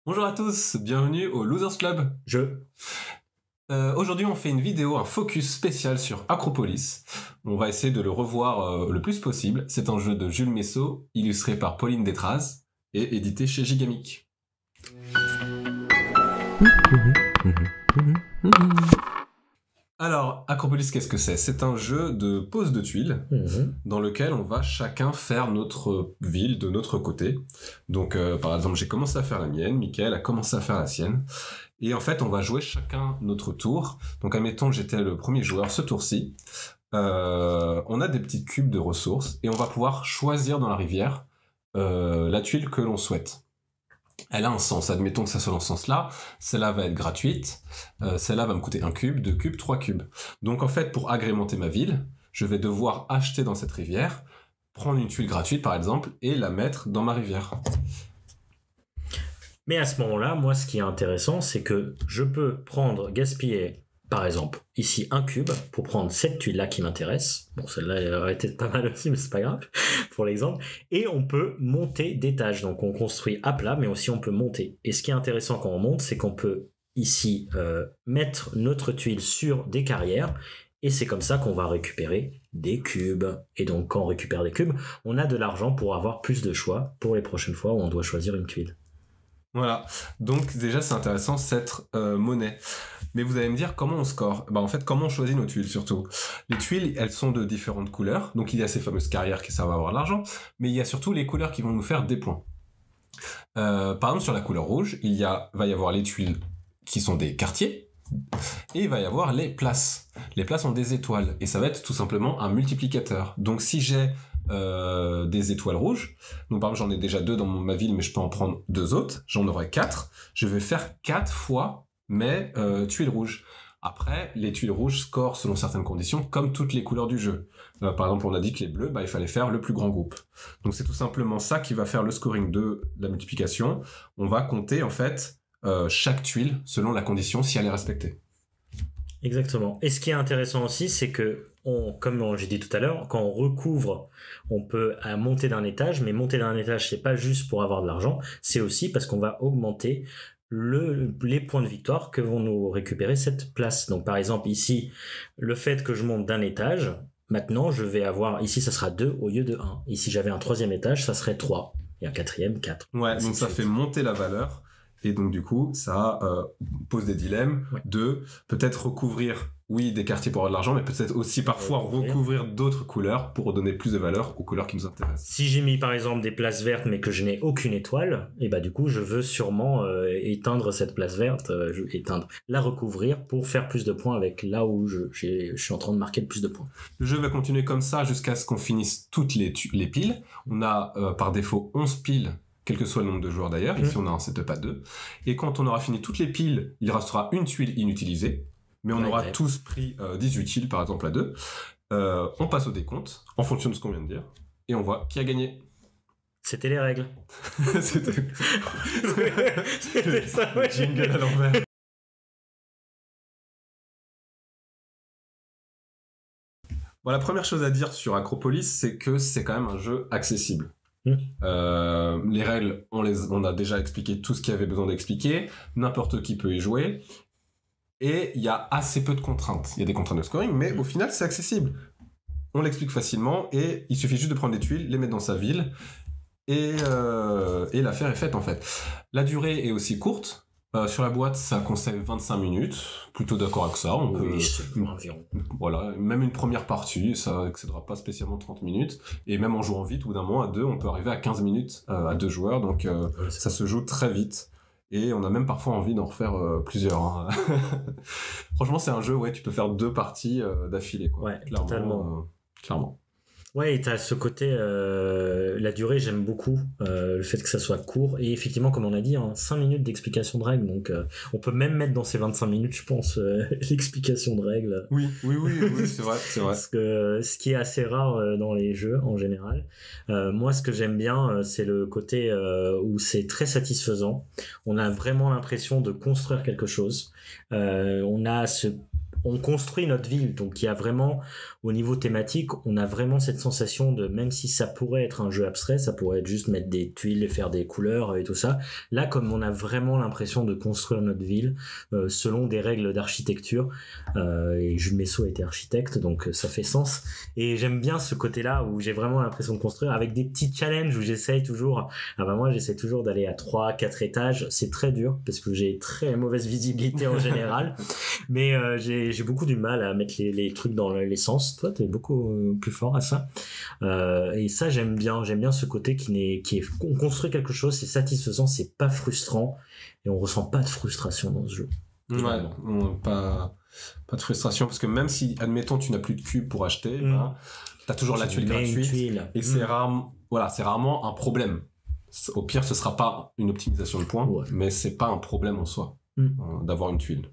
Bonjour à tous, bienvenue au Losers Club. Aujourd'hui on fait une vidéo, un focus spécial sur Acropolis. On va essayer de le revoir le plus possible. C'est un jeu de Jules Messot, illustré par Pauline Détraz et édité chez Gigamic. Alors, Acropolis, qu'est-ce que c'est? C'est un jeu de pose de tuiles dans lequel on va chacun faire notre ville de notre côté. Donc, par exemple, j'ai commencé à faire la mienne, Mickaël a commencé à faire la sienne. Et en fait, on va jouer chacun notre tour. Donc, admettons, j'étais le premier joueur ce tour-ci. On a des petits cubes de ressources et on va pouvoir choisir dans la rivière la tuile que l'on souhaite. Elle a un sens, admettons que ça soit dans ce sens-là, celle-là va être gratuite, celle-là va me coûter 1 cube, 2 cubes, 3 cubes. Donc en fait, pour agrémenter ma ville, je vais devoir acheter dans cette rivière, prendre une tuile gratuite par exemple, et la mettre dans ma rivière. Mais à ce moment-là, moi ce qui est intéressant, c'est que je peux gaspiller, par exemple, ici 1 cube pour prendre cette tuile-là qui m'intéresse. Bon, celle-là, elle aurait été pas mal aussi, mais c'est pas grave, pour l'exemple. Et on peut monter d'étages. Donc, on construit à plat, mais aussi on peut monter. Et ce qui est intéressant quand on monte, c'est qu'on peut ici mettre notre tuile sur des carrières. Et c'est comme ça qu'on va récupérer des cubes. Et donc, quand on récupère des cubes, on a de l'argent pour avoir plus de choix pour les prochaines fois où on doit choisir une tuile. Voilà, donc déjà c'est intéressant cette monnaie. Mais vous allez me dire comment on score? En fait, comment on choisit nos tuiles surtout? Les tuiles, elles sont de différentes couleurs, donc il y a ces fameuses carrières qui servent à avoir de l'argent, mais il y a surtout les couleurs qui vont nous faire des points. Par exemple, sur la couleur rouge, va y avoir les tuiles qui sont des quartiers, et il va y avoir les places. Les places ont des étoiles, et ça va être tout simplement un multiplicateur. Donc si j'ai des étoiles rouges, donc par exemple j'en ai déjà 2 dans ma ville, mais je peux en prendre 2 autres, j'en aurai 4, je vais faire 4 fois mes tuiles rouges. Après, les tuiles rouges scorent selon certaines conditions, comme toutes les couleurs du jeu. Par exemple, on a dit que les bleus, il fallait faire le plus grand groupe. Donc c'est tout simplement ça qui va faire le scoring de la multiplication. On va compter en fait chaque tuile selon la condition si elle est respectée. Exactement. Et ce qui est intéressant aussi, c'est que, comme j'ai dit tout à l'heure, quand on recouvre, on peut monter d'un étage, mais monter d'un étage, c'est pas juste pour avoir de l'argent, c'est aussi parce qu'on va augmenter les points de victoire que vont nous récupérer cette place. Donc par exemple ici, le fait que je monte d'un étage, maintenant je vais avoir, ici ça sera 2 au lieu de 1. Et si j'avais un 3e étage, ça serait 3. Et un 4e, 4. Ouais, donc ça fait monter la valeur. Et donc du coup, ça pose des dilemmes de peut-être recouvrir, oui, des quartiers pour avoir de l'argent, mais peut-être aussi parfois recouvrir d'autres couleurs pour donner plus de valeur aux couleurs qui nous intéressent. Si j'ai mis par exemple des places vertes mais que je n'ai aucune étoile, et du coup je veux sûrement éteindre cette place verte, la recouvrir pour faire plus de points avec là où je suis en train de marquer le plus de points. Le jeu va continuer comme ça jusqu'à ce qu'on finisse toutes les piles. On a par défaut 11 piles, quel que soit le nombre de joueurs d'ailleurs. Ici, on a un setup à 2. Et quand on aura fini toutes les piles, il restera une tuile inutilisée. Mais on aura tous pris 18 tuiles, par exemple, à 2. On passe au décompte, en fonction de ce qu'on vient de dire. Et on voit qui a gagné. C'était les règles. C'était ça, ouais. Jingle à l'envers. Bon, la première chose à dire sur Acropolis, c'est que c'est quand même un jeu accessible. Les règles, on a déjà expliqué tout ce qu'il y avait besoin d'expliquer. N'importe qui peut y jouer. Et il y a assez peu de contraintes. Il y a des contraintes de scoring, mais au final, c'est accessible. On l'explique facilement et il suffit juste de prendre des tuiles, les mettre dans sa ville et l'affaire est faite en fait. La durée est aussi courte. Sur la boîte, ça conseille 25 minutes. Plutôt d'accord avec ça. On peut, environ. Voilà, même une première partie, ça excédera pas spécialement 30 minutes. Et même en jouant vite, au bout d'un moment, à 2, on peut arriver à 15 minutes à 2 joueurs. Donc ça se joue très vite. Et on a même parfois envie d'en refaire plusieurs. Hein. Franchement, c'est un jeu, tu peux faire 2 parties d'affilée, quoi. Ouais, clairement, totalement. Clairement. Ouais, et t'as ce côté, la durée, j'aime beaucoup, le fait que ça soit court, et effectivement, comme on a dit, 5 minutes d'explication de règles, donc on peut même mettre dans ces 25 minutes, je pense, l'explication de règles. Oui, c'est vrai. Parce que ce qui est assez rare dans les jeux, en général. Moi, ce que j'aime bien, c'est le côté où c'est très satisfaisant. On a vraiment l'impression de construire quelque chose. On a on construit notre ville. Donc il y a vraiment, au niveau thématique, on a vraiment cette sensation de, même si ça pourrait être un jeu abstrait, ça pourrait être juste mettre des tuiles et faire des couleurs et tout ça. Là, comme on a vraiment l'impression de construire notre ville selon des règles d'architecture, et Jules Messot était architecte, donc ça fait sens. Et j'aime bien ce côté-là où j'ai vraiment l'impression de construire avec des petits challenges où j'essaye toujours. Moi, j'essaie toujours d'aller à 3-4 étages. C'est très dur parce que j'ai très mauvaise visibilité en général. Mais j'ai beaucoup du mal à mettre les trucs dans les sens. Toi, t'es beaucoup plus fort à ça. Et ça, j'aime bien ce côté on construit quelque chose, c'est satisfaisant, c'est pas frustrant et on ressent pas de frustration dans ce jeu. Ouais, pas de frustration parce que même si, admettons, tu n'as plus de cube pour acheter, t'as toujours la tuile gratuite et c'est rarement un problème. Au pire, ce sera pas une optimisation de points, mais c'est pas un problème en soi d'avoir une tuile.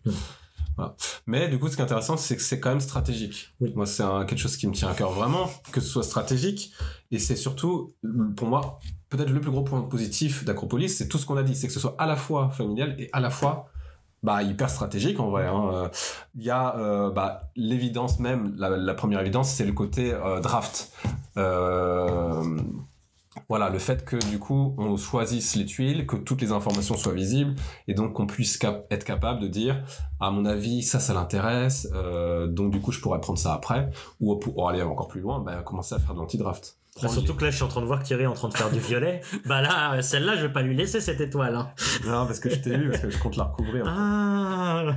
Voilà. Mais du coup, ce qui est intéressant, c'est que c'est quand même stratégique. Moi, c'est quelque chose qui me tient à cœur vraiment, que ce soit stratégique. Et c'est surtout, pour moi, peut-être le plus gros point positif d'Acropolis, c'est tout ce qu'on a dit. C'est que ce soit à la fois familial et à la fois hyper stratégique en vrai. Il y a l'évidence même, la première évidence, c'est le côté draft. Voilà, le fait que du coup on choisisse les tuiles, que toutes les informations soient visibles et donc qu'on puisse être capable de dire à mon avis ça l'intéresse, donc du coup je pourrais prendre ça après, ou pour aller encore plus loin, commencer à faire de l'anti-draft. Surtout que là je suis en train de voir Thierry est en train de faire du violet. Là, celle-là je vais pas lui laisser cette étoile. Non, parce que je t'ai vu, parce que je compte la recouvrir.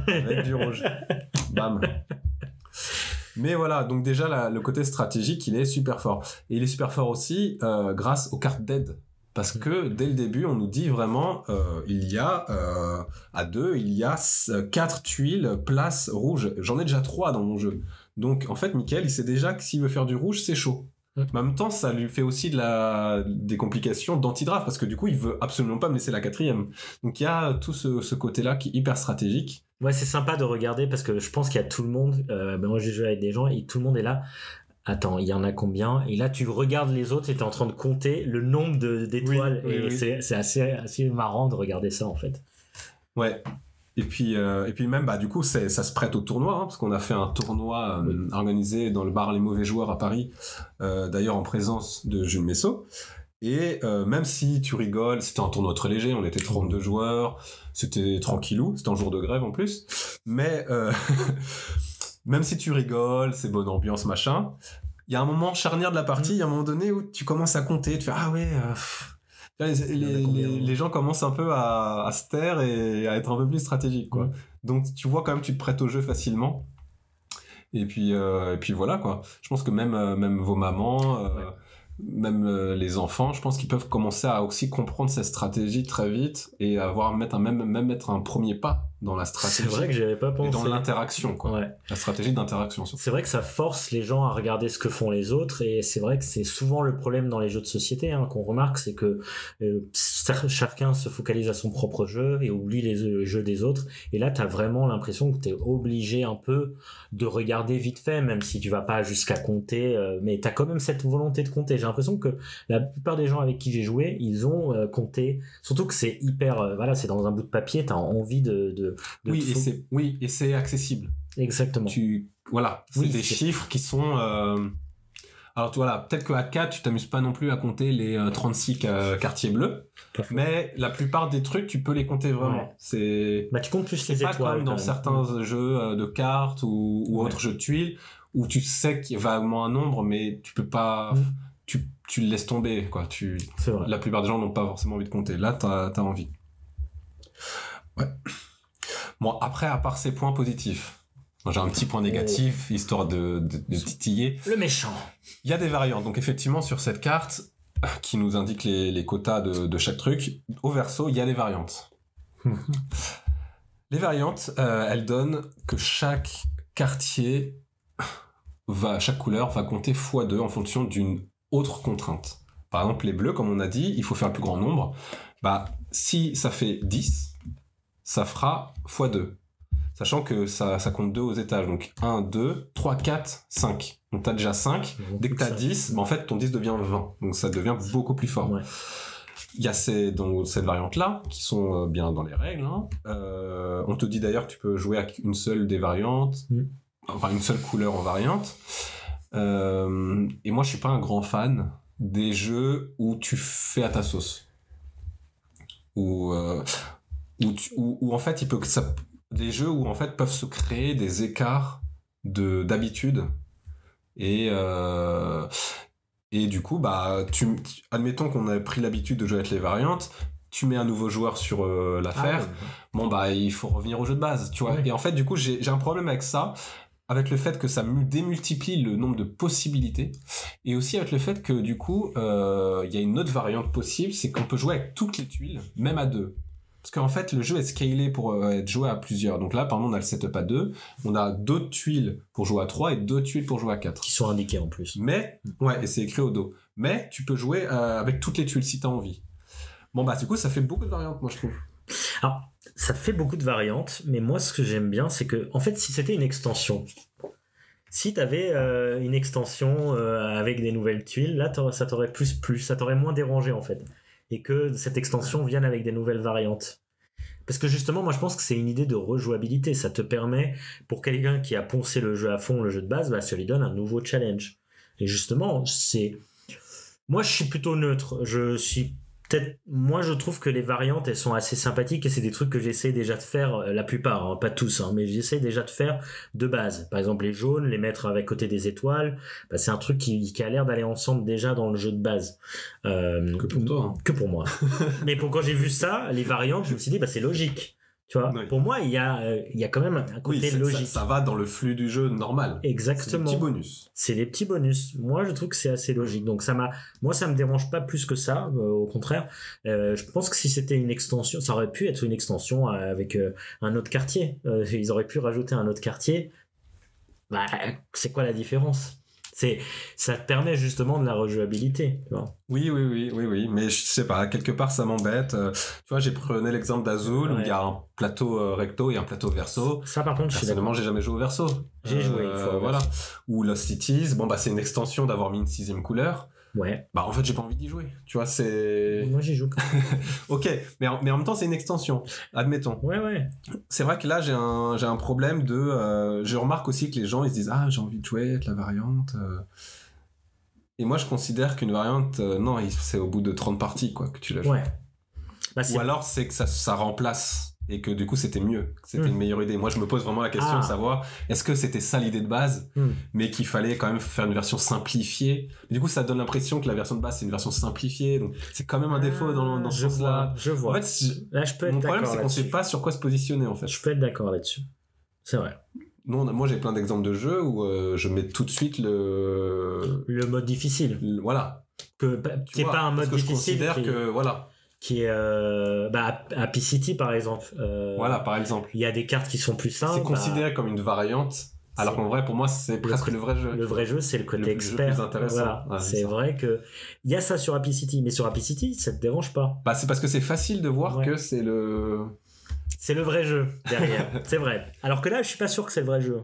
Avec du rouge. Bam. Mais voilà, donc déjà le côté stratégique, il est super fort. Et il est super fort aussi grâce aux cartes d'aide. Parce que dès le début, on nous dit vraiment, il y a à 2, il y a 4 tuiles place rouge. J'en ai déjà 3 dans mon jeu. Donc en fait, Mickaël, il sait déjà que s'il veut faire du rouge, c'est chaud. Mais en même temps, ça lui fait aussi des complications d'anti-draft parce que du coup, il veut absolument pas me laisser la 4e. Donc il y a tout ce côté-là qui est hyper stratégique. Ouais, c'est sympa de regarder parce que je pense qu'il y a tout le monde. Moi, j'ai joué avec des gens et tout le monde est là. Attends, il y en a combien? Et là, tu regardes les autres et t'es en train de compter le nombre d'étoiles. Oui. C'est assez marrant de regarder ça, en fait. Ouais. Et puis même, du coup, ça se prête au tournoi, parce qu'on a fait un tournoi organisé dans le bar Les Mauvais Joueurs à Paris, d'ailleurs en présence de Jules Messot. Et même si tu rigoles, c'était un tournoi très léger, on était 32 joueurs, c'était tranquillou, c'était un jour de grève en plus, mais même si tu rigoles, c'est bonne ambiance, machin, il y a un moment charnière de la partie, il y a un moment donné où tu commences à compter, tu fais « Ah ouais... les gens commencent un peu à se taire et à être un peu plus stratégiques, quoi. Donc tu vois quand même, tu te prêtes au jeu facilement. Et puis voilà, quoi. Je pense que même vos mamans... même les enfants, je pense qu'ils peuvent commencer à aussi comprendre cette stratégie très vite et même mettre un premier pas dans la stratégie. C'est vrai que j'avais pas pensé. Et dans l'interaction, quoi. Ouais. La stratégie d'interaction. Surtout. C'est vrai que ça force les gens à regarder ce que font les autres et c'est vrai que c'est souvent le problème dans les jeux de société qu'on remarque, c'est que chacun se focalise à son propre jeu et oublie les jeux des autres. Et là, t'as vraiment l'impression que t'es obligé un peu de regarder vite fait, même si tu vas pas jusqu'à compter, mais t'as quand même cette volonté de compter. J'ai l'impression que la plupart des gens avec qui j'ai joué, ils ont compté, surtout que c'est hyper, c'est dans un bout de papier, t'as envie de et c'est accessible. Exactement. C'est des chiffres qui sont... Alors voilà, peut-être qu'à 4, tu t'amuses pas non plus à compter les 36 quartiers bleus, mais la plupart des trucs, tu peux les compter vraiment. Tu comptes plus les étoiles. C'est pas comme dans certains jeux de cartes ou autres jeux de tuiles, où tu sais qu'il y a vaguement un nombre, mais tu peux pas... Tu le laisses tomber, quoi. La plupart des gens n'ont pas forcément envie de compter. Là, t'as envie. Ouais. Bon, après, à part ces points positifs, j'ai un petit point négatif, histoire de titiller. Le méchant. Il y a des variantes. Donc, effectivement, sur cette carte, qui nous indique les quotas de chaque truc, au verso, il y a les variantes. Les variantes, elles donnent que chaque quartier, chaque couleur va compter x2 en fonction d'une autre contrainte. Par exemple, les bleus, comme on a dit, il faut faire le plus grand nombre. Si ça fait 10, ça fera x2. Sachant que ça compte 2 aux étages. Donc 1, 2, 3, 4, 5. Donc t'as déjà 5. Dès que t'as 10, en fait, ton 10 devient 20. Donc ça devient beaucoup plus fort. Ouais. Il y a donc, cette variante-là, qui sont bien dans les règles. Hein. On te dit d'ailleurs que tu peux jouer avec une seule des variantes, enfin une seule couleur en variante. Et moi, je suis pas un grand fan des jeux où tu fais à ta sauce. Où en fait, des jeux où en fait peuvent se créer des écarts d'habitude. Et du coup, bah, admettons qu'on a pris l'habitude de jouer avec les variantes, tu mets un nouveau joueur sur l'affaire, bon bah il faut revenir au jeu de base, tu vois. Ouais. Et en fait, du coup, j'ai un problème avec ça, avec le fait que ça démultiplie le nombre de possibilités, et aussi avec le fait que du coup, il y a une autre variante possible, c'est qu'on peut jouer avec toutes les tuiles, même à deux. Parce qu'en fait, le jeu est scalé pour être joué à plusieurs. Donc là, par exemple, on a le setup à 2, on a d'autres tuiles pour jouer à 3 et d'autres tuiles pour jouer à 4. Qui sont indiquées en plus. Mais, ouais, et c'est écrit au dos. Mais tu peux jouer avec toutes les tuiles si tu as envie. Bon, bah, du coup, ça fait beaucoup de variantes, moi, je trouve. Alors, ça fait beaucoup de variantes, mais moi, ce que j'aime bien, c'est que, en fait, si c'était une extension, si tu avais une extension avec des nouvelles tuiles, là, ça t'aurait plus, ça t'aurait moins dérangé, en fait. Et que cette extension vienne avec des nouvelles variantes. Parce que justement, moi je pense que c'est une idée de rejouabilité. Ça te permet, pour quelqu'un qui a poncé le jeu à fond, le jeu de base, bah, ça lui donne un nouveau challenge. Et justement, moi je suis plutôt neutre. Moi je trouve que les variantes, elles sont assez sympathiques et c'est des trucs que j'essaie déjà de faire, la plupart, hein, pas tous, hein, mais j'essaie déjà de faire de base. Par exemple, les jaunes, les mettre avec côté des étoiles, bah, c'est un truc qui a l'air d'aller ensemble déjà dans le jeu de base. Que pour toi. Hein. Que pour moi. Mais quand j'ai vu ça, les variantes, je me suis dit, bah, c'est logique. Tu vois, oui. Pour moi, il y a quand même un côté logique. Ça va dans le flux du jeu normal. Exactement. C'est des petits bonus. C'est des petits bonus. Moi, je trouve que c'est assez logique. Donc, ça me dérange pas plus que ça. Au contraire, je pense que si c'était une extension, ça aurait pu être une extension avec un autre quartier. Ils auraient pu rajouter un autre quartier. Bah, c'est quoi la différence ? Ça te permet justement de la rejouabilité. Tu vois. Oui, mais je sais pas, quelque part ça m'embête. Tu vois, j'ai pris l'exemple d'Azul où il y a un plateau recto et un plateau verso. Ça par contre, personnellement, j'ai jamais joué au verso. J'ai joué une fois. Voilà. Ou Lost Cities, bon bah c'est une extension d'avoir mis une 6e couleur. Ouais. Bah en fait j'ai pas envie d'y jouer. Tu vois, c'est. Moi j'y joue. Ok, mais en même temps c'est une extension. Admettons. Ouais. C'est vrai que là j'ai un problème de. Je remarque aussi que les gens ils se disent j'ai envie de jouer avec la variante. Et moi je considère qu'une variante non c'est au bout de 30 parties quoi que tu la joues. Ouais. Bah, ou alors c'est que ça remplace. Et que du coup c'était mieux, c'était une meilleure idée. Moi je me pose vraiment la question de savoir est-ce que c'était ça l'idée de base, mais qu'il fallait quand même faire une version simplifiée. Du coup ça donne l'impression que la version de base c'est une version simplifiée, donc c'est quand même un défaut dans ce sens-là. Je vois. En fait, là, je peux être mon problème d'accord c'est qu'on là-dessus. sait pas sur quoi se positionner en fait. Je peux être d'accord là-dessus. C'est vrai. Moi j'ai plein d'exemples de jeux où je mets tout de suite le mode difficile. Voilà. Qui est pas un mode difficile. Je considère que voilà. Qui est Happy City par exemple. Voilà, par exemple. Il y a des cartes qui sont plus simples. C'est considéré comme une variante, alors qu'en vrai, pour moi, c'est presque le vrai jeu. Le vrai jeu, c'est le côté expert. Le plus intéressant. Voilà. Ouais, c'est vrai que il y a ça sur Happy City, mais sur Happy City, ça te dérange pas. Bah, c'est parce que c'est facile de voir que c'est le. C'est le vrai jeu derrière. C'est vrai. Alors que là, je suis pas sûr que c'est le vrai jeu.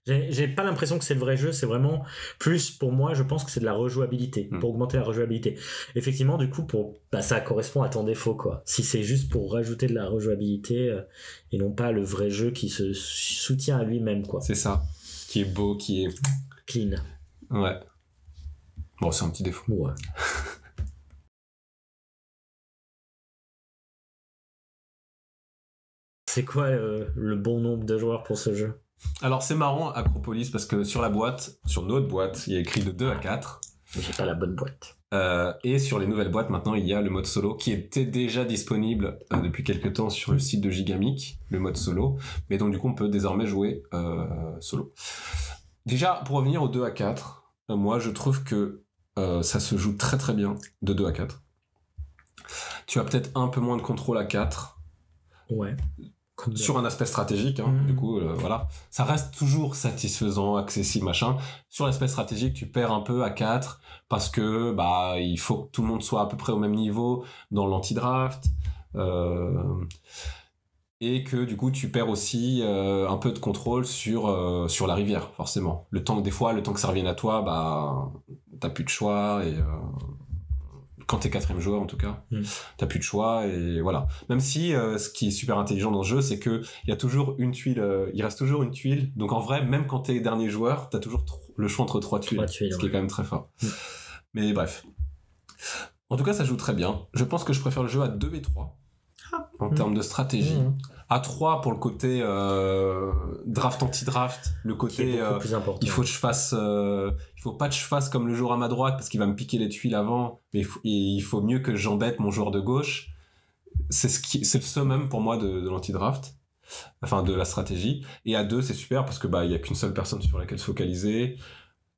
J'ai pas l'impression que c'est le vrai jeu, c'est vraiment plus pour moi, je pense que c'est de la rejouabilité, pour augmenter la rejouabilité. Effectivement, du coup, ça correspond à ton défaut, quoi. Si c'est juste pour rajouter de la rejouabilité et non pas le vrai jeu qui se soutient à lui-même, quoi. C'est ça. Qui est beau, qui est clean. Ouais. Bon, c'est un petit défaut. Ouais. C'est quoi le bon nombre de joueurs pour ce jeu ? Alors c'est marrant Acropolis parce que sur notre boîte, il y a écrit de 2 à 4. J'ai pas la bonne boîte. Et sur les nouvelles boîtes maintenant il y a le mode solo qui était déjà disponible depuis quelques temps sur le site de Gigamic, le mode solo, mais donc du coup on peut désormais jouer solo. Déjà pour revenir au 2 à 4, moi je trouve que ça se joue très très bien de 2 à 4. Tu as peut-être un peu moins de contrôle à 4. Ouais. Sur un aspect stratégique, du coup, voilà. Ça reste toujours satisfaisant, accessible, machin. Sur l'aspect stratégique, tu perds un peu à 4 parce que, bah, il faut que tout le monde soit à peu près au même niveau dans l'anti-draft. Et que, du coup, tu perds aussi un peu de contrôle sur la rivière, forcément. Des fois, le temps que ça revienne à toi, bah, t'as plus de choix et quand t'es 4e joueur en tout cas, t'as plus de choix et voilà. Même si ce qui est super intelligent dans le jeu, c'est que il y a toujours une tuile, il reste toujours une tuile. Donc en vrai, même quand t'es dernier joueur, t'as toujours le choix entre 3 tuiles, ce qui est quand même très fort. Mais bref. En tout cas, ça joue très bien. Je pense que je préfère le jeu à 2 et 3 en termes de stratégie. À 3 pour le côté draft anti-draft, le côté plus important. il faut que je fasse il faut pas que je fasse comme le joueur à ma droite parce qu'il va me piquer les tuiles avant, mais il faut mieux que j'embête mon joueur de gauche. C'est le summum pour moi de l'anti-draft, enfin de la stratégie. Et à 2 c'est super parce que il y a qu'une seule personne sur laquelle se focaliser,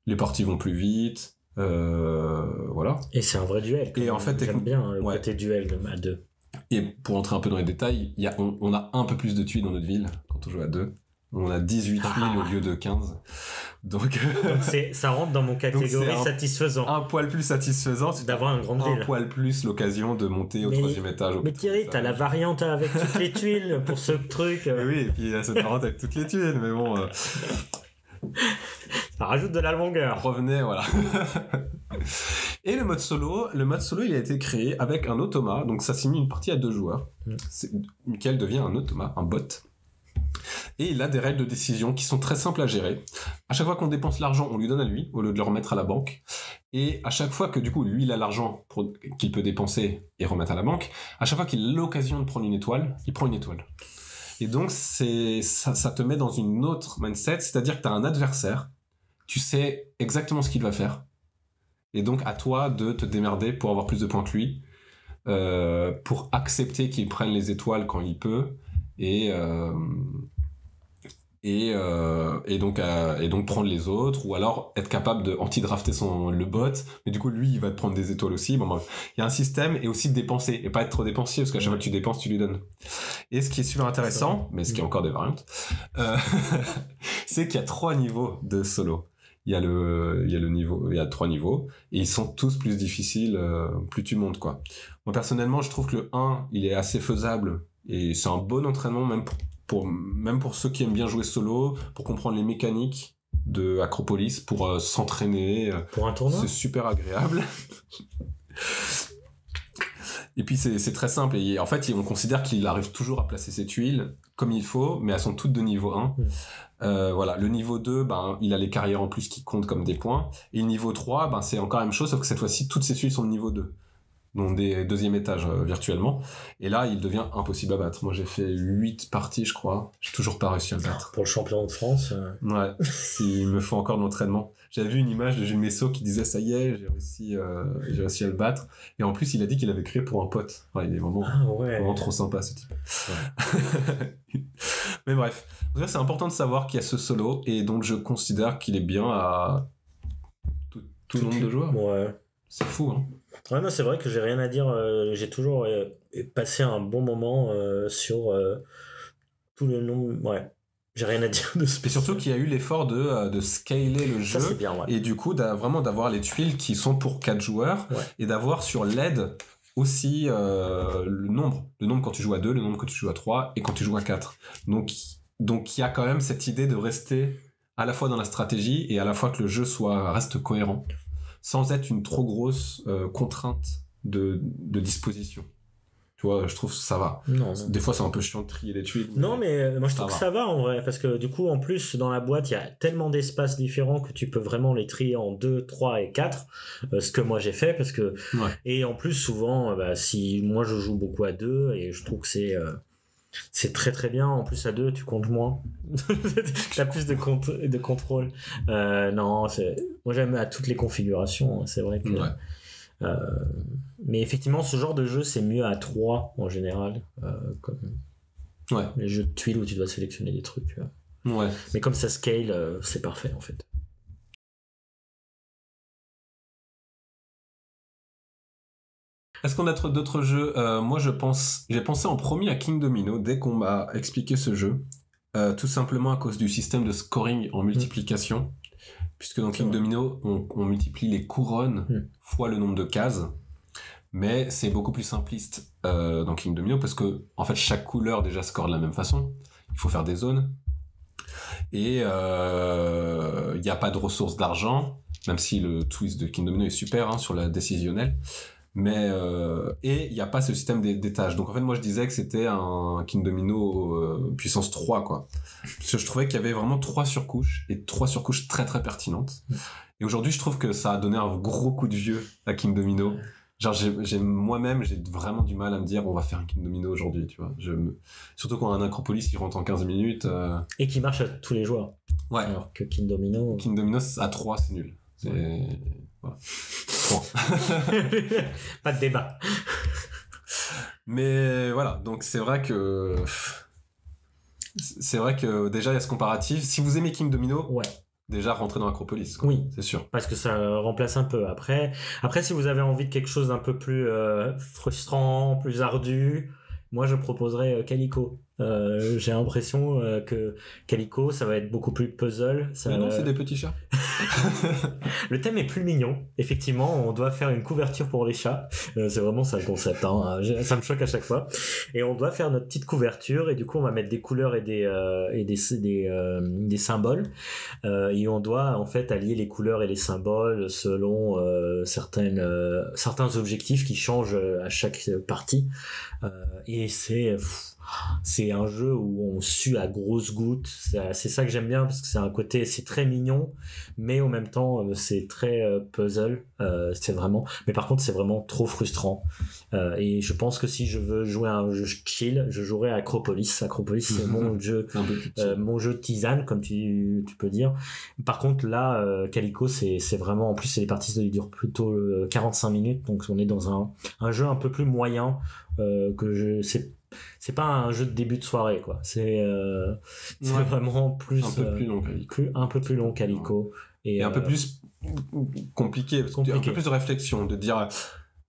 les parties vont plus vite, voilà. Et c'est un vrai duel. Et en fait j'aime bien le côté duel à 2. Et pour entrer un peu dans les détails, on a un peu plus de tuiles dans notre ville quand on joue à 2. On a 18 tuiles au lieu de 15. Donc ça rentre dans mon catégorie satisfaisant. Un poil plus satisfaisant. D'avoir une grande ville. Un poil plus l'occasion de monter au 3e étage. Mais Thierry, t'as la variante avec toutes les tuiles pour ce truc. Oui, et puis il y a cette variante avec toutes les tuiles, mais bon... Ça rajoute de la longueur. Revenez, voilà. Et le mode solo, il a été créé avec un automa, donc ça simule une partie à 2 joueurs. Michael devient un automa, un bot. Et il a des règles de décision qui sont très simples à gérer. À chaque fois qu'on dépense l'argent, on lui donne à lui, au lieu de le remettre à la banque. Et à chaque fois que, du coup, lui, il a l'argent qu'il peut dépenser et remettre à la banque, à chaque fois qu'il a l'occasion de prendre une étoile, il prend une étoile. Et donc, ça te met dans une autre mindset, c'est-à-dire que tu as un adversaire, tu sais exactement ce qu'il va faire. Et donc, à toi de te démerder pour avoir plus de points que lui, pour accepter qu'il prenne les étoiles quand il peut, et donc prendre les autres, ou alors être capable de anti-drafter le bot, mais du coup lui il va te prendre des étoiles aussi. Bon, il y a un système, et aussi de dépenser, et pas être trop dépensier, parce qu'à chaque fois que tu dépenses tu lui donnes. Et ce qui est super intéressant, mais ce qui est encore des variantes, c'est qu'il y a 3 niveaux de solo. Il y a 3 niveaux, et ils sont tous plus difficiles plus tu montes, quoi. Moi personnellement je trouve que le 1 il est assez faisable, et c'est un bon entraînement même pour ceux qui aiment bien jouer solo, pour comprendre les mécaniques de Acropolis, pour s'entraîner. Pour un tournoi, c'est super agréable. Et puis c'est très simple, et en fait on considère qu'il arrive toujours à placer ses tuiles comme il faut, mais elles sont toutes de niveau 1. Voilà, le niveau 2, il a les carrières en plus qui comptent comme des points, et le niveau 3, c'est encore la même chose, sauf que cette fois-ci toutes ses tuiles sont de niveau 2. Donc des 2e étage virtuellement, et là il devient impossible à battre. Moi j'ai fait 8 parties je crois, j'ai toujours pas réussi à le battre. Pour le champion de France ouais, il me faut encore de l'entraînement. J'avais vu une image de Jules Messot qui disait ça y est, j'ai réussi à le battre, et en plus il a dit qu'il avait créé pour un pote. Ouais, il est vraiment trop sympa ce type. Mais bref, en tout cas c'est important de savoir qu'il y a ce solo, et donc je considère qu'il est bien à tout nombre de joueurs. Ouais. C'est fou, hein. Ouais, non, c'est vrai que j'ai rien à dire. J'ai toujours passé un bon moment sur tout le nombre. Ouais, j'ai rien à dire de ce. Et surtout qu'il y a eu l'effort de scaler le jeu. Ça, c'est bien, ouais. Et du coup, vraiment d'avoir les tuiles qui sont pour 4 joueurs, et d'avoir sur l'aide aussi le nombre quand tu joues à 2, le nombre quand tu joues à 3, et quand tu joues à 4. Donc il y a quand même cette idée de rester à la fois dans la stratégie et à la fois que le jeu reste cohérent, sans être une trop grosse contrainte de disposition. Tu vois, je trouve que ça va. Non. Des fois, c'est un peu chiant de trier les tuiles. Non, mais moi, je trouve que ça va en vrai. Parce que du coup, en plus, dans la boîte, il y a tellement d'espaces différents que tu peux vraiment les trier en 2, 3 et 4. Ce que moi, j'ai fait. Parce que... Et en plus, souvent, si moi, je joue beaucoup à 2, et je trouve que c'est très très bien. En plus, à 2, tu comptes moins. T'as plus de contrôle. Non, moi, j'aime à toutes les configurations. C'est vrai que... mais effectivement, ce genre de jeu, c'est mieux à 3 en général. Comme les jeux de tuiles où tu dois sélectionner des trucs. Mais comme ça scale, c'est parfait en fait. Est-ce qu'on a d'autres jeux? Moi, j'ai pensé en premier à King Domino dès qu'on m'a expliqué ce jeu. Tout simplement à cause du système de scoring en multiplication. Puisque dans King Domino, on multiplie les couronnes fois le nombre de cases. Mais c'est beaucoup plus simpliste dans King Domino, parce que en fait, chaque couleur déjà score de la même façon. Il faut faire des zones. Et il n'y a pas de ressources d'argent, même si le twist de King Domino est super sur la décisionnelle. Et il n'y a pas ce système d'étage. Donc en fait, moi je disais que c'était un King Domino puissance 3, quoi. Parce que je trouvais qu'il y avait vraiment 3 surcouches, et 3 surcouches très très pertinentes. Et aujourd'hui, je trouve que ça a donné un gros coup de vieux à King Domino. Genre, moi-même, j'ai vraiment du mal à me dire on va faire un King Domino aujourd'hui, tu vois. Surtout quand on a un Acropolis qui rentre en 15 minutes. Et qui marche à tous les joueurs. Ouais. Alors que King Domino... King Domino, à 3, c'est nul. Voilà. Bon. Pas de débat. Mais voilà, donc c'est vrai que déjà il y a ce comparatif. Si vous aimez King Domino, déjà rentrez dans Acropolis, quoi. Oui, c'est sûr. Parce que ça remplace un peu. Après, si vous avez envie de quelque chose d'un peu plus frustrant, plus ardu, moi je proposerais Calico. J'ai l'impression que Calico, ça va être beaucoup plus puzzle. Mais non, c'est des petits chats. Le thème est plus mignon. Effectivement, on doit faire une couverture pour les chats. C'est vraiment ça le concept. Hein. Ça me choque à chaque fois. Et on doit faire notre petite couverture. Et du coup, on va mettre des couleurs et des symboles. Et on doit en fait allier les couleurs et les symboles selon certains objectifs qui changent à chaque partie. Et c'est un jeu où on sue à grosses gouttes. C'est ça que j'aime bien, parce que c'est très mignon, mais en même temps c'est très puzzle. Mais par contre c'est vraiment trop frustrant. Et je pense que si je veux jouer à un jeu chill, je jouerai à Acropolis. Acropolis, c'est mon jeu, mon jeu tisane, comme tu peux dire. Par contre là, Calico, c'est vraiment, en plus c'est les parties qui durent plutôt 45 minutes, donc on est dans un jeu un peu plus moyen. C'est pas un jeu de début de soirée, quoi. C'est vraiment plus un peu plus long Calico. Un peu plus long Calico. Et un peu plus compliqué, parce qu'il y a un peu plus de réflexion, de dire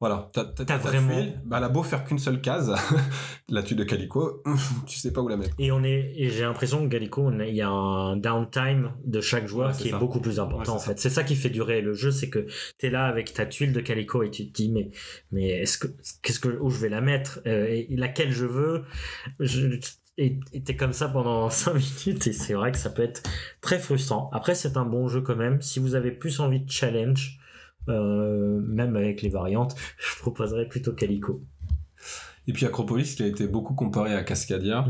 voilà, t'as vraiment tuile, elle a beau faire qu'une seule case, la tuile de Calico, tu sais pas où la mettre. Et j'ai l'impression que Calico, il y a un downtime de chaque joueur qui est beaucoup plus important, en fait. C'est ça qui fait durer le jeu, c'est que t'es là avec ta tuile de Calico et tu te dis mais où je vais la mettre, et laquelle je veux. Et t'es comme ça pendant 5 minutes, et c'est vrai que ça peut être très frustrant. Après, c'est un bon jeu quand même. Si vous avez plus envie de challenge, même avec les variantes, je proposerais plutôt Calico. Et puis Acropolis, il a été beaucoup comparé à Cascadia.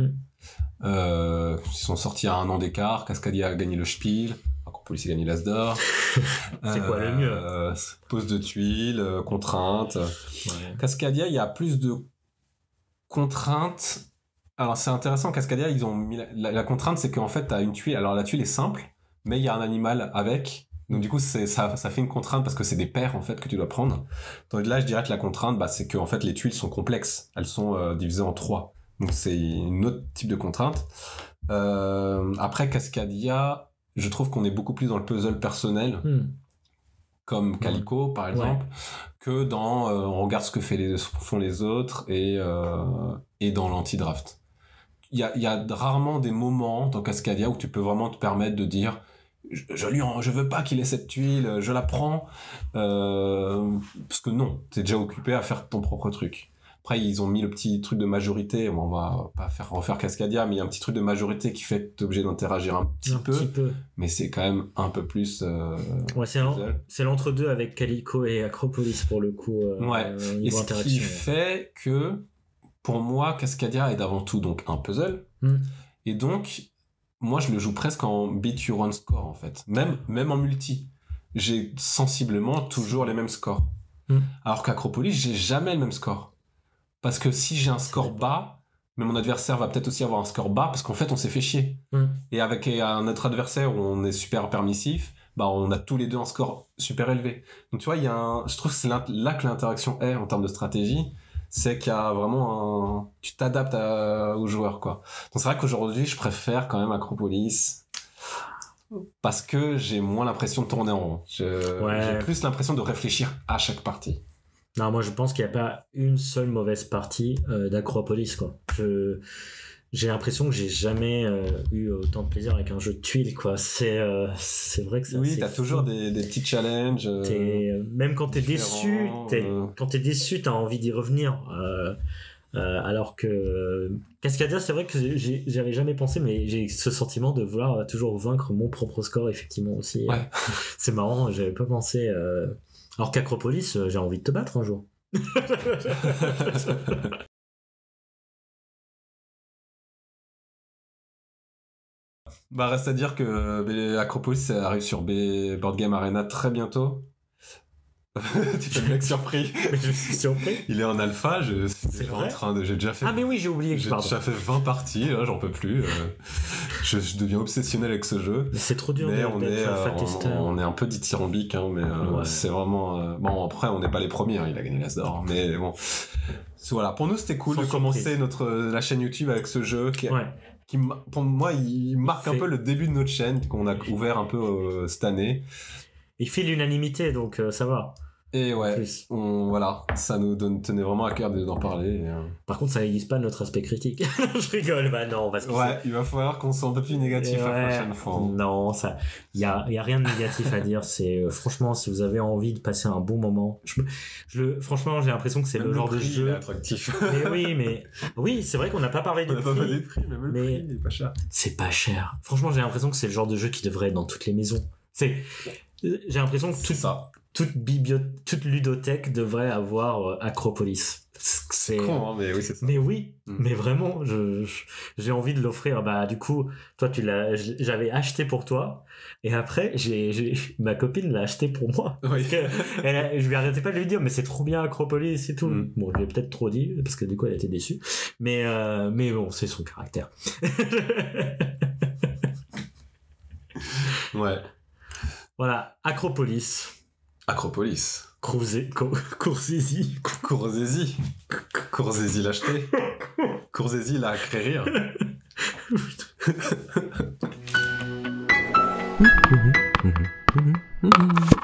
Ils sont sortis à 1 an d'écart. Cascadia a gagné le Spiel, Acropolis a gagné l'As d'or. C'est quoi le mieux? Pose de tuiles, contraintes. Ouais. Cascadia, il y a plus de contraintes. Alors c'est intéressant, Cascadia, ils ont mis la contrainte, c'est qu'en fait t'as une tuile. Alors la tuile est simple, mais il y a un animal avec. Donc du coup ça fait une contrainte, parce que c'est des paires en fait que tu dois prendre. Donc là je dirais que la contrainte, c'est que en fait les tuiles sont complexes, elles sont divisées en 3. Donc c'est une autre type de contrainte. Après Cascadia, je trouve qu'on est beaucoup plus dans le puzzle personnel, comme Calico par exemple, que dans on regarde ce que font les autres, et dans l'anti-draft. Il y a rarement des moments dans Cascadia où tu peux vraiment te permettre de dire je veux pas qu'il ait cette tuile, je la prends, parce que non, t'es déjà occupé à faire ton propre truc. Après ils ont mis le petit truc de majorité, on va pas refaire Cascadia, mais il y a un petit truc de majorité qui fait que t'es obligé d'interagir un petit peu, mais c'est quand même un peu plus c'est l'entre-deux avec Calico et Acropolis pour le coup, et ce qui fait que pour moi Cascadia est avant tout donc un puzzle, et donc moi je le joue presque en beat your own score en fait, même en multi j'ai sensiblement toujours les mêmes scores, alors qu'Acropolis j'ai jamais le même score, parce que si j'ai un score bas, mais mon adversaire va peut-être aussi avoir un score bas, parce qu'en fait on s'est fait chier, et avec un autre adversaire où on est super permissif, on a tous les deux un score super élevé. Donc tu vois, je trouve que c'est là que l'interaction est en termes de stratégie, c'est qu'il y a vraiment tu t'adaptes aux joueurs, quoi. Donc c'est vrai qu'aujourd'hui je préfère quand même Acropolis, parce que j'ai moins l'impression de tourner en rond. J'ai plus l'impression de réfléchir à chaque partie. Non, moi je pense qu'il n'y a pas une seule mauvaise partie d'Acropolis, quoi. J'ai l'impression que j'ai jamais eu autant de plaisir avec un jeu de tuiles, quoi. C'est vrai que ça. Oui, t'as toujours des petits challenges. Même quand t'es déçu, t'as envie d'y revenir. Alors que Cascadia, c'est vrai que j'avais jamais pensé, mais j'ai ce sentiment de vouloir toujours vaincre mon propre score, effectivement aussi. Ouais. C'est marrant, j'avais pas pensé. Alors qu'Acropolis, j'ai envie de te battre un jour. Bah, reste à dire que Acropolis ça arrive sur Board Game Arena très bientôt. Tu fais le mec surpris. Mais je suis surpris. Il est en alpha, C'est vrai j'ai déjà fait. Ah mais oui, j'ai oublié. J'ai Pardon. déjà fait 20 parties, là, j'en peux plus. Je deviens obsessionnel avec ce jeu. Mais c'est trop dur Mais d'être alpha tester. on est un peu dithyrambique, hein, mais Ouais. c'est vraiment... Bon, après, on n'est pas les premiers, hein, il a gagné l'As d'or, mais bon. Voilà, pour nous, c'était cool Sans de commencer la chaîne YouTube avec ce jeu Ouais. pour moi, il marque un C'est- peu le début de notre chaîne qu'on a ouvert un peu cette année. Il fait l'unanimité, donc ça va. Et ouais, Plus. voilà, ça nous tenait vraiment à cœur d'en parler. Et, Par contre, ça n'aiguise pas notre aspect critique. Je rigole, bah non, parce que ouais, il va falloir qu'on soit un peu plus négatif la prochaine fois. Non, ça, y a rien de négatif à dire. C'est franchement, si vous avez envie de passer un bon moment, franchement, j'ai l'impression que c'est Même le genre de prix, il est jeu. attractif. oui, c'est vrai qu'on n'a pas parlé On du n'a pas parlé prix. des prix, mais même le mais- prix, il est pas cher. C'est pas cher. Franchement, j'ai l'impression que c'est le genre de jeu qui devrait être dans toutes les maisons. J'ai l'impression que C'est ça. toute ludothèque devrait avoir Acropolis. C'est Con, hein, mais oui, c'est ça. Mais oui, Mm. mais vraiment, j'ai envie de l'offrir. Bah, du coup, toi, j'avais acheté pour toi, et après, ma copine l'a acheté pour moi. Oui. Parce que je lui arrêtais pas de lui dire, mais c'est trop bien Acropolis et tout. Mm. Bon, je lui ai peut-être trop dit, parce que du coup, elle était déçue. Mais bon, c'est son caractère. Ouais. Voilà, Acropolis. Acropolis. Coursizy. Coursez-y. Coursez-y l'acheter. Coursez-y la créer. Mhm.